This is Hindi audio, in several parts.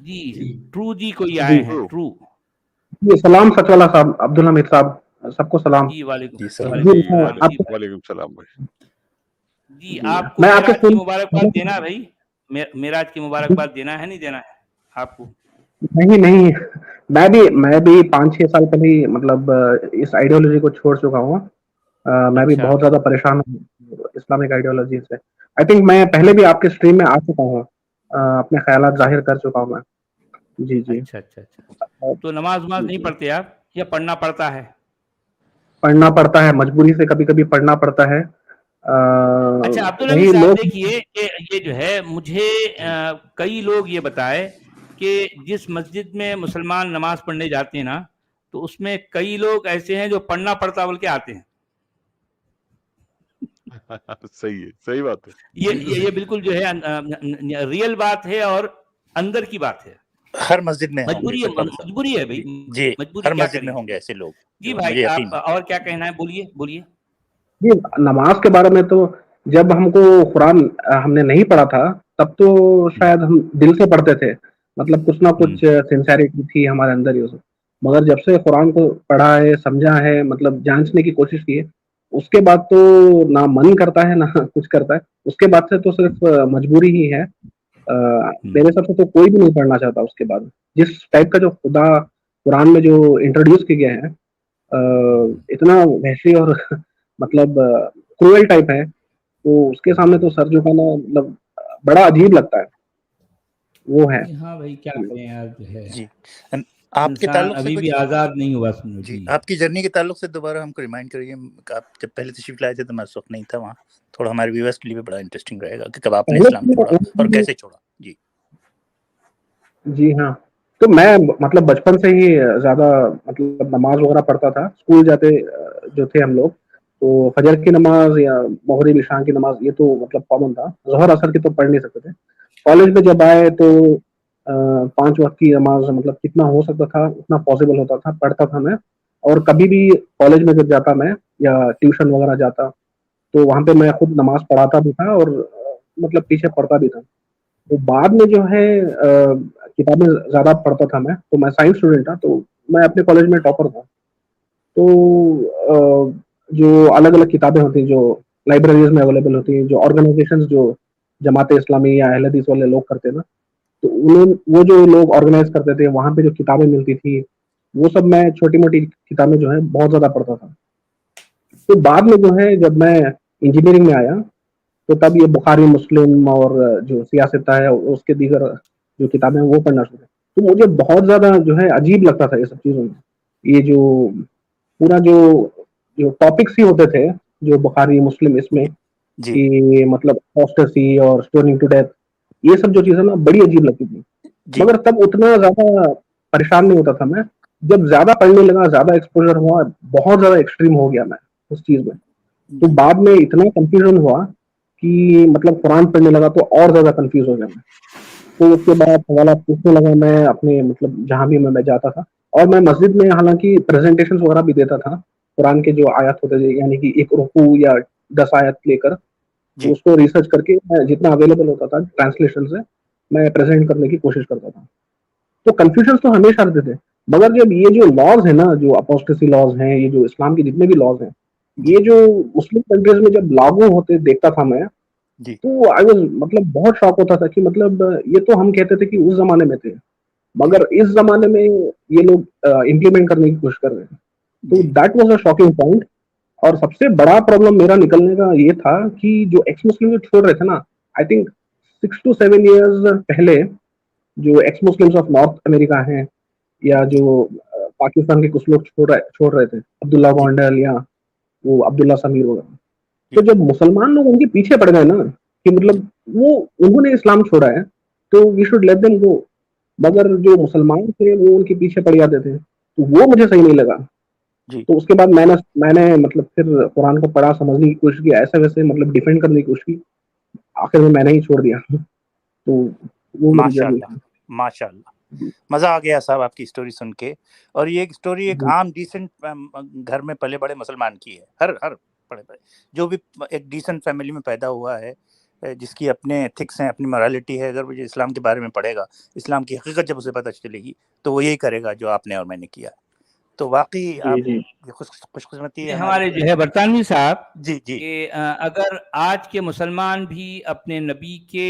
जी, ट्रू जी कोई जी आए हैं, ट्रू। जी, सलाम सचवाला साहब, अब्दुल हमीद साहब, सबको सलाम। जी, वालेकुम जी सलाम। जी वालेकुम मैं सलाम। आपको वालेकुम सलाम भाई। जी, जी आपको मैं आपके मेराज की स्कूल मुबारकबाद देना है भाई? मेराज की मुबारकबाद देना है, नहीं देना है आपको? नहीं नहीं, मैं भी 5-6 साल पहले ही मतलब इस आइडियोलॉजी को छोड़ चुका हूँ। मैं भी अच्छा, बहुत ज़्यादा परेशान हूँ इस्लामिक आइडियोलॉजी से। आई थिंक मैं पहले भी आपके स्ट्रीम में आ चुका हूँ, अपने ख़यालात ज़ाहिर कर चुका हूँ मैं। जी, जी। अच्छा, अच्छा, अच्छा। तो नमाज़-वमाज़ जी, नहीं जी। पढ़ते आप या पढ़ना पड़ता है? पढ़ना पड़ता है, मजबूरी से कभी-कभी पढ़ना पड़ता है। अच्छा, अब्दुल हमीद वही साहब लोग देखिए, ये जो है मुझे कई लोग ये बताए कि जिस मस्जिद में मुसलमान नमाज़ पढ़ने जाते हैं ना, तो उसमें कई लोग ऐसे हैं जो पढ़ना पड़ता बोल के आते हैं। सही है, सही बात है। ये बिल्कुल जो है रियल बात है और अंदर की बात है। हर मस्जिद में होंगे मजबूरी है सचवाला साहब। मजबूरी है भाई, जी, मजबूरी हर क्या मस्जिद में करेंगे? होंगे ऐसे लोग, जी जो भाई, मुझे आप यकीन है। और क्या कहना है? बोलिए, बोलिए। जी, नमाज़ के बारे में तो जब हमको कुरान हमने नहीं पढ़ा था, तब तो शायद हम दिल से पढ़ते थे। मतलब कुछ ना कुछ सिंसेरिटी थी हमारे अंदर ही उसमें। मगर जब से कुरान को पढ़ा है, समझा है, मतलब जाँचने की कोशिश की है, उसके बाद तो ना मन करता है, ना कुछ करता है। उसके बाद से तो सिर्फ़ मजबूरी ही है। मेरे हिसाब से तो कोई भी नहीं पढ़ना चाहता उसके बाद। जिस टाइप का जो खुदा कुरान में जो इंट्रोड्यूस किया गया है, इतना वहशी और मतलब क्रूअल टाइप है, तो उसके सामने तो सर झुकाना मतलब बड़ा अजीब लगता है। वो है। जी हाँ भाई, क्या जी। करें यार, जो है जी। आपके इंसान ताल्लुक से अभी भी कुछ आज़ाद नहीं हुआ, समझो। जी, जी, आपकी जर्नी के ताल्लुक से दोबारा हमको रिमाइंड करिए। आप जब पहले तशरीफ लाए थे तो मैं उस वक्त नहीं था वहाँ। थोड़ा हमारे व्यूअर्स के लिए भी बड़ा इंटरेस्टिंग रहेगा कि कब आपने पहले इस्लाम छोड़ा और कैसे छोड़ा। जी। जी हाँ। तो मैं मतलब बचपन से ही ज़्यादा मतलब नमाज़ वग़ैरह पढ़ता था। स्कूल जाते जो थे हम लोग, तो फ़जर की नमाज़ या मग़रिब इशा की नमाज़ ये तो मतलब कॉमन था। ज़ोहर असर की तो पढ़ नहीं सकते थे। कॉलेज में जब आए तो 5 वक़्त की नमाज़ मतलब कितना हो सकता था, उतना पॉसिबल होता था, पढ़ता था मैं। और कभी भी कॉलेज में जब जाता मैं या ट्यूशन वग़ैरह जाता, तो वहाँ पे मैं खुद नमाज़ पढ़ाता भी था और मतलब पीछे पढ़ता भी था। तो बाद में जो है किताबें ज़्यादा पढ़ता था मैं, तो मैं साइंस स्टूडेंट था, तो मैं अपने कॉलेज में टॉपर था। तो जो अलग-अलग किताबें होती हैं, जो लाइब्रेरीज़ में अवेलेबल होती हैं, जो ऑर्गनाइज़ेशंस जो जमात-ए-इस्लामी या अहले हदीस वाले लोग करते हैं ना, तो वो जो लोग ऑर्गनाइज़ करते थे, वहाँ पे जो किताबें मिलती थी, वो सब मैं छोटी-मोटी किताबें जो है बहुत ज़्यादा पढ़ता था। तो बाद में जो है जब मैं इंजीनियरिंग में आया, तो तब ये बुखारी, मुस्लिम और जो सियासत है उसके दीगर जो किताबें हैं वो पढ़ना शुरू किया। तो मुझे बहुत ज़्यादा जो है अजीब लगता था ये सब चीज़ों में। ये जो पूरा जो टॉपिक्स ही होते थे, जो बुखारी, मुस्लिम इसमें जी। कि मतलब अपोस्टेसी और स्टोनिंग टू डेथ, ये सब जो चीज़ें ना बड़ी अजीब लगती थी। जी। मगर तब उतना ज़्यादा परेशान नहीं होता था मैं। जब ज़्यादा पढ़ने लगा, ज़्यादा एक्सपोज़र हुआ, बहुत ज़्यादा एक्सट्रीम हो गया मैं उस चीज़ में। तो जी। बाद में इतना कन्फ्यूज़न हुआ कि मतलब कुरान पढ़ने लगा तो और ज़्यादा कन्फ्यूज़ हो गया मैं। तो उसके बाद सवालात पूछने लगा मैं अपने मतलब जहाँ भी मैं जाता था और मैं मस्जिद में हालाँकि प्रेज़ेंटेशंस वग़ैरह भी देता था। कुरान के जो आयत होते थे यानी कि 1 रुकू या 10 आयत लेकर, तो जी। उसको रिसर्च करके मैं जितना अवेलेबल होता था ट्रांसलेशन से, मैं प्रेज़ेंट करने की कोशिश करता था। तो कन्फ्यूजन्स तो हमेशा रहते थे। मगर जब ये जो लॉज़ हैं ना, जो अपोस्टेसी लॉज़ हैं, ये जो इस्लाम के जितने भी लॉज़ हैं, जी। ये जो मुस्लिम कंट्रीज़ में जब लागू होते देखता था मैं, जी। तो आई वाज़ मतलब बहुत शॉक होता था कि मतलब ये तो हम कहते थे कि उस ज़माने में थे, जी। मगर इस ज़माने में ये लोग इम्प्लीमेंट करने की कोशिश कर रहे हैं। तो जी। That was a shocking point. और सबसे बड़ा प्रॉब्लम मेरा निकलने का ये था कि जो एक्स मुस्लिम जो छोड़ रहे थे ना, आई थिंक 6 टू 7 इयर्स पहले जो x Muslims of north America हैं या जो पाकिस्तान के कुछ लोग छोड़ रहे थे, अब्दुल्ला जी। गोंडल या वो अब्दुल्ला समीर वगैरह। तो जी। जब मुसलमान लोग उनके पीछे पड़ गए ना कि जी। मतलब वो उन्होंने इस्लाम छोड़ा है, तो we should let them go. मगर जो मुसलमान थे वो उनके पीछे पड़ जाते थे, तो वो मुझे सही नहीं लगा। जी। तो उसके बाद मैंने मतलब फिर कुरान को पढ़ा, समझने की कोशिश की, ऐसे-वैसे मतलब डिफेंड करने की कोशिश की। आखिर में मैंने ही छोड़ दिया। तो वो मेरी जर्नी माशाअल्लाह, थी। माशाअल्लाह। जी, मज़ा आ गया साहब आपकी स्टोरी सुन के। और ये एक स्टोरी एक जी, आम डिसेंट घर में पले-बड़े मुसलमान की है। हर हर पले-बड़े जो भी एक डिसेंट फैमिली में पैदा हुआ है, जिसकी अपने एथिक्स हैं, अपनी मोरालिटी है, अगर वो जो इस्लाम के बारे में पढ़ेगा, इस्लाम की हकीकत जब उसे पता चलेगी, तो वो यही करेगा जो आपने और मैंने किया। तो वाकई जी आप जी खुशकिस्मती है ये हमारी। हमारे जो है बरतानवी साहब जी जी कि अगर आज के मुसलमान भी अपने नबी के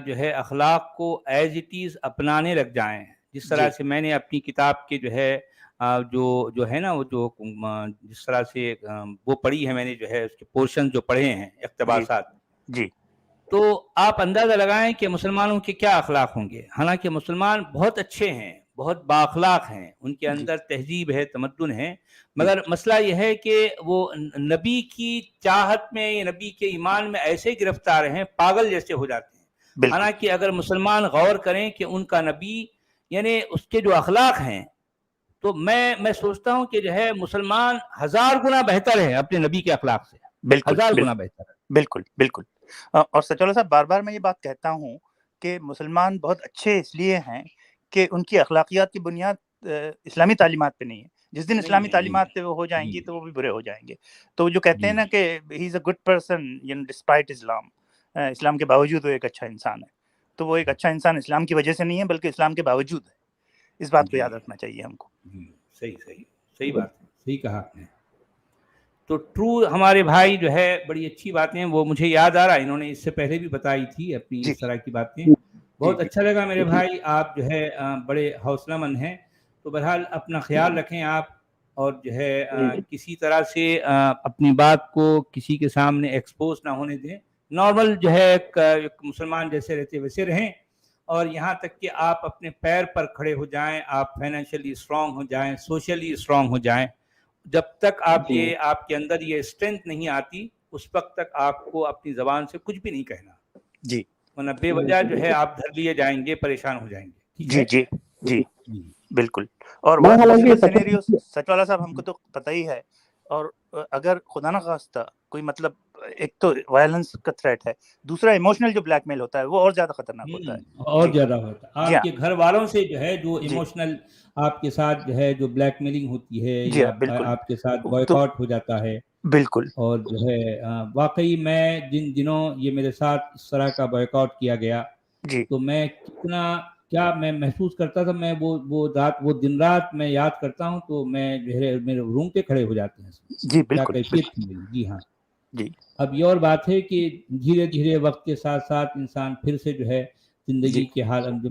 जो है अखलाक को एज इट इज़ अपनाने लग जाएं, जिस तरह जी से मैंने अपनी किताब के जो है जो जो है ना वो जो जिस तरह से वो पढ़ी है मैंने, जो है उसके पोर्शन जो पढ़े हैं, जी इक़्तिबासात, जी तो आप अंदाज़ा लगाएं कि मुसलमानों के क्या अखलाक होंगे। हालांकि मुसलमान बहुत अच्छे हैं, बहुत बाअखलाक हैं, उनके जी अंदर तहजीब है, तमद्दुन है, जी मगर मसला यह है कि वो नबी की चाहत में या नबी के ईमान में ऐसे गिरफ्तार हैं, पागल जैसे हो जाते हैं। बिल्कुल हालांकि अगर मुसलमान गौर करें कि उनका नबी यानी उसके जो अखलाक हैं, तो मैं सोचता हूँ कि जो है मुसलमान 1000 गुना बेहतर है अपने नबी के अखलाक से, बिल्कुल 1000 गुना बिल्कुल बेहतर है। बिल्कुल बिल्कुल। और सचोला साहब, बार बार मैं ये बात कहता हूँ कि मुसलमान बहुत अच्छे इसलिए हैं कि उनकी अखलाकियात की बुनियाद इस्लामी तालीमात पे नहीं है। जिस दिन नहीं इस्लामी है, नहीं तालीमात है। पे वो हो जाएंगी जी, तो वो भी बुरे हो जाएंगे। तो जो कहते जी, हैं ना कि he is a good person despite Islam, इस्लाम के बावजूद वो एक अच्छा इंसान है। तो वो एक अच्छा इंसान इस्लाम की वजह से नहीं है, बल्कि इस्लाम के बावजूद है। इस बात को जी, याद रखना चाहिए हमको। जी, सही, सही, सही बात है, सही कहा आपने। तो ट्रू हमारे भाई जो है बड़ी अच्छी बातें, वो मुझे याद आ रहा है, इन्होंने इससे पहले भी बताई थी अपनी जी इस तरह की बातें। जी बहुत जी अच्छा लगा मेरे भाई, आप जो है बड़े हौसलामंद हैं। तो बहरहाल अपना ख़्याल रखें आप, और जो है जी किसी तरह से अपनी बात को किसी के सामने एक्सपोज़ ना होने दें। नॉर्मल जो है एक मुसलमान जैसे रहते वैसे रहें, और यहाँ तक कि आप अपने पैर पर खड़े हो जाएँ, आप फाइनेंशियली स्ट्रॉन्ग हो जाएँ, सोशली स्ट्रॉन्ग हो जाएँ। जब तक आप जी ये आपके अंदर ये स्ट्रेंथ नहीं आती, उस वक़्त तक आपको अपनी ज़बान से कुछ भी नहीं कहना, जी वरना बेवजह जो है आप धर लिए जाएँगे, परेशान हो जाएँगे। ठीक जी है? जी जी जी। बिल्कुल। और मैं वर्स्ट हालांकि पॉसिबल सच सिनेरियो सच वाला साहब हमको तो पता ही है। और अगर खुदा ना खास्ता कोई मतलब, एक तो वायलेंस का थ्रेट है, दूसरा इमोशनल जो ब्लैकमेल होता है वो और ज्यादा खतरनाक होता है। और जी ज़्यादा होता है। जी हाँ आपके घर वालों से जो है जो जी इमोशनल आपके साथ जो है जो ब्लैकमेलिंग होती है, जी या हाँ बिल्कुल। आपके साथ तो बॉयकॉट हो जाता है। बिल्कुल और जो है वाक़ई मैं जिन दिनों ये मेरे साथ इस तरह का बॉयकॉट किया गया, जी तो मैं कितना क्या मैं महसूस करता था, मैं वो रात, वो दिन रात मैं याद करता हूँ, तो मैं जो है मेरे रूंगटे खड़े हो जाते हैं। जी क्या बिल्कुल कैफ़ियत बिल्कुल थी मेरी। जी हाँ। जी अब ये और बात है कि धीरे-धीरे वक़्त के साथ-साथ इंसान फिर से जो है ज़िंदगी जी के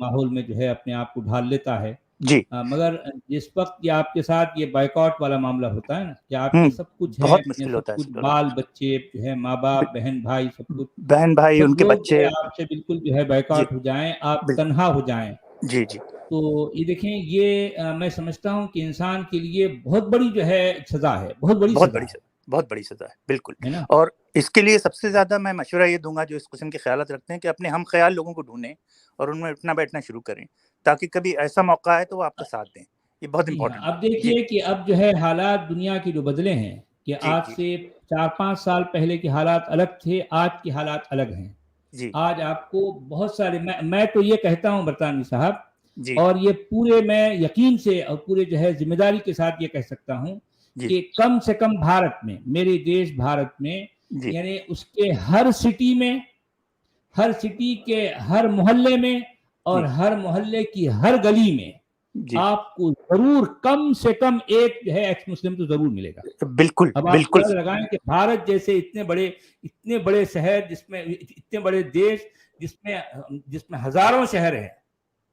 माहौल में जो है अपने आप को ढाल लेता है। जी मगर जिस वक़्त ये आपके साथ ये बॉयकॉट वाला मामला होता है ना, कि आपके सब कुछ है, बहुत अपने मुश्किल सब होता है कुछ सचोला। बाल-बच्चे जो है, माँ-बाप, बहन-भाई सब कुछ, बहन भाई, सब उनके लोग जो बच्चे। है आपसे बिल्कुल जो है जी बॉयकॉट हो जाएँ, आप बिल्कुल तन्हा हो जाएँ। जी जी तो ये देखें, ये मैं समझता हूँ कि इंसान के लिए बहुत बड़ी जो है सज़ा है, बहुत बड़ी बहुत सज़ा बड़ी है। सज़ा, बहुत बड़ी सज़ा है, बिल्कुल। है ना? और इसके लिए सबसे ज़्यादा मैं मशवरा ये दूँगा जो इस किस्म के ख़यालात रखते हैं कि अपने हम ख़याल लोगों को ढूँढें और उनमें उठना-बैठना शुरू करें, ताकि कभी ऐसा मौका आए तो वो आपका साथ दें। ये बहुत जी हाँ, इम्पोर्टेंट है। अब जी, देखिए कि अब जो है हालात दुनिया के जो बदले हैं, कि जी, आज जी, से 4-5 साल पहले के हालात अलग थे, आज के हालात अलग हैं। जी, आज आपको बहुत सारे, मैं तो ये कहता हूँ बरतानवी साहब, जी, और ये पूरे मैं यकीन से और पूरे जो है ज़िम्मेदारी के साथ ये कह सकता हूँ जी, कि कम से कम भारत में, मेरे देश भारत में, जी, यानी उसके हर सिटी में, हर सिटी के हर मोहल्ले में, और जी, हर मोहल्ले की हर गली में जी। आपको ज़रूर कम से कम एक जो है एक्स मुस्लिम तो ज़रूर मिलेगा। बिल्कुल, अब आप बिल्कुल। अंदाज़ा लगाएँ कि भारत जैसे इतने बड़े शहर, जिसमें इतने बड़े देश, जिसमें हज़ारों शहर हैं,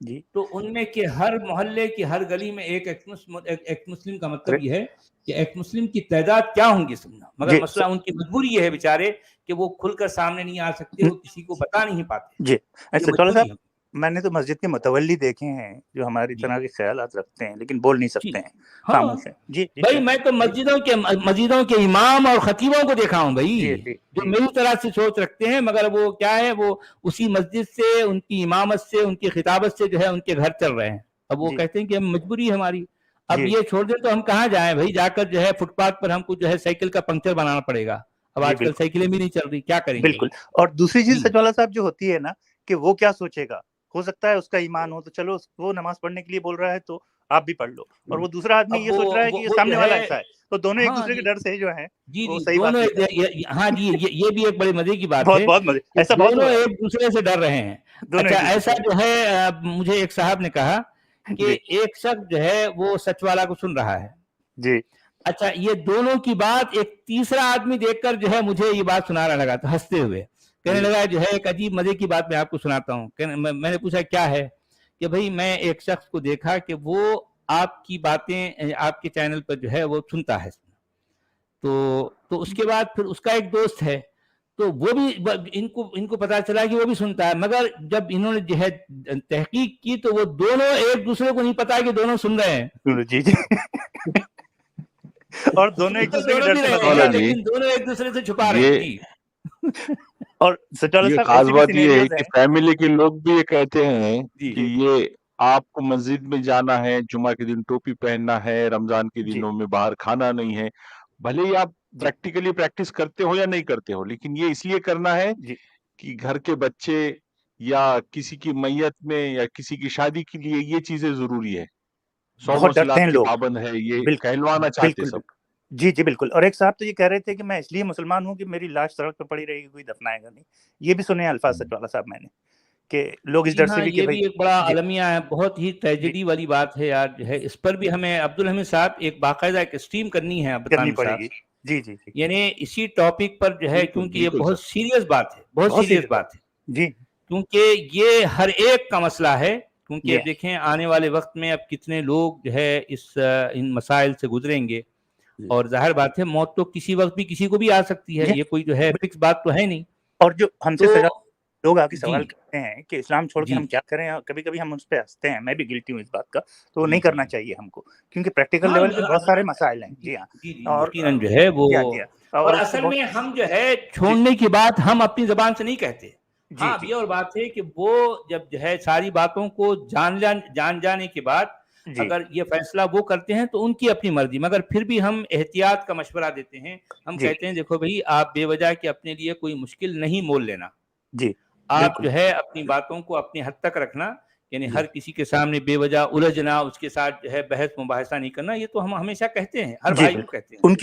जी, तो उनमें के हर मोहल्ले की हर गली में एक एक्स मुस्लिम का मतलब अरे! ये है कि एक्स मुस्लिम की तादाद क्या होंगी समझना। मगर जी, मसला उनकी मजबूरी ये है बेचारे, कि वो खुलकर सामने नहीं आ सकते, वो किसी को बता नहीं पाते। जी। ये सचोला मजबूरी साहब, है। मैंने तो मस्जिद के मुतवल्ली देखे हैं, जो हमारी जी, तरह के ख़यालात रखते हैं, लेकिन बोल नहीं जी। सकते हैं, हाँ। खामोश हैं। जी, जी, भाई कहें। मैं तो मस्जिदों के इमाम और खतीबों को देखा हूँ भाई, जी, जी, जो जी, मेरी तरह से सोच रखते हैं, मगर वो क्या है, वो उसी मस्जिद से, उनकी इमामत से, उनकी खिताबत से जो है उनके घर चल रहे हैं। अब वो जी, कहते हैं कि हम मजबूरी है हमारी। अब जी, ये छोड़ दें तो हम कहाँ जाएँ भाई, जाकर जो है फुटपाथ पर हमको जो है साइकिल का पंक्चर बनाना पड़ेगा। अब जी, आजकल बिल्कुल। साइकिलें भी नहीं चल रही, क्या करेंगे? बिल्कुल। और दूसरी चीज़ जी, सचवाला साहब जो होती है ना, कि वो क्या सोचेगा? हो सकता है उसका ईमान हो तो चलो, वो नमाज़ पढ़ने के लिए बोल रहा है तो आप भी पढ़ लो, और वो दूसरा आदमी अब ये सोच रहा है कि ये सामने जो वाला है ऐसा है, तो दोनों एक हाँ दूसरे के जी डर से जो है जी वो जी सही बात दोनों नहीं कर रहे। हाँ जी ये भी एक बड़े मजे की बात बहुत है बहुत मजे, कि ऐसा बहुत हो दोनों रहा है, एक दूसरे से डर रहे हैं। दोनों अच्छा एक दूसरे ऐसा से। जो है मुझे एक साहब ने कहा कि जी एक शख्स जो है वो सच वाला को सुन रहा है। जी अच्छा ये दोनों की बात एक तीसरा आदमी देखकर जो है मुझे ये बात सुनाने लगा, तो हंसते हुए कहने जी लगा जो है एक अजीब मजे की बात मैं आपको सुनाता हूँ। मैंने पूछा क्या है? कि भाई मैं एक शख्स को देखा कि वो आपकी बातें आपके चैनल पर जो है वो सुनता है। तो उसके बाद फिर उसका एक दोस्त है, तो वो भी इनको इनको पता चला कि वो भी सुनता है, मगर जब इन्होंने जो है तहकीक की तो वो दोनों एक दूसरे को नहीं पता कि दोनों सुन रहे हैं। जी जी और दोनों एक दूसरे के दोनों डर भी से रहे मतलब वाला हैं डर रहे जी, लेकिन दोनों एक दूसरे से छुपा रहे ये हैं जी। और सचाला ये साहब खास ऐसे भी बात ये है सिनेरियोज कि हैं। फैमिली के लोग भी ये कहते हैं जी कि जी ये आपको मस्जिद में जाना है, जुमा के दिन टोपी पहनना है, रमजान के जी दिनों में बाहर खाना नहीं है। भले ही आप जी प्रैक्टिकली प्रैक्टिस करते हो या नहीं करते हो, लेकिन ये इसलिए करना है जी कि घर के बच्चे या किसी की मैयत में या किसी की शादी के लिए ये चीजें जरूरी है। सौम बहुत डरते वसीलात हैं के लोग। पाबंद है, ये बिल्कुल कहलवाना चाहते बिल्कुल सब। बिल्कुल जी जी बिल्कुल। और एक साहब तो ये कह रहे थे कि मैं इसलिए मुसलमान हूँ कि मेरी लाश सड़क पर पड़ी रहेगी, कोई दफनाएगा नहीं। ये भी सुने हैं अल्फाज सचवाला साहब मैंने, कि लोग इस जी डर हाँ, से भी कि ये भाई। भी एक बड़ा जी अलमिया है, बहुत ही जी ट्रेजेडी वाली बात है यार जो है। इस पर भी हमें अब्दुल हमीद साहब एक बाकायदा एक स्ट्रीम करनी है करनी बतामी साहब, पड़ेगी। जी जी जी यानी इसी टॉपिक पर जो है, बिल्कुल क्योंकि ये बिल्कुल बहुत सर। सीरियस बात है, बहुत बहुत सीरियस सीरियस बात। बात है। जी क्योंकि ये हर एक का मसला है, क्योंकि जी अब देखें आने वाले वक्त में अब कितने लोग जो है इन मसाइल से गुजरेंगे, जी और जाहिर बात है मौत तो किसी वक्त भी किसी को भी आ सकती है, जी ये कोई जो है फिक्स बात तो है नहीं। और जो हमसे तो सजा लोग आके जी सवाल करते हैं कि इस्लाम छोड़ के जी हम क्या करें, और कभी-कभी हम उस पे हँसते हैं, मैं भी गिल्टी हूँ इस बात का, तो वो जी नहीं जी करना चाहिए हमको, क्योंकि प्रैक्टिकल हाँ लेवल पे बहुत सारे मसाइल हैं। जी जी हाँ। जी जी और यकीनन जो है वो, जी हाँ, जी हाँ। और और उससे असल बहुत। में हम जो है जी छोड़ने की बात हम अपनी जबान से नहीं कहते। जी हाँ अब जी ये और बात है कि वो जब जो है सारी बातों को जान जाने के बाद जी अगर ये फैसला वो करते हैं तो उनकी अपनी मर्जी, मगर फिर भी हम एहतियात का मशवरा देते हैं। हम जी कहते हैं देखो भाई आप बेवजह के अपने लिए कोई मुश्किल नहीं मोल लेना, जी आप बिल्कुल। जो है अपनी बातों को अपनी हद तक रखना, यानी जी हर किसी के सामने बेवजह उलझना, उसके साथ जो है बहस मुबाहिसा नहीं करना। ये तो हम हमेशा कहते हैं, हर जी भाई को बिल्कुल। कहते हैं। उनकी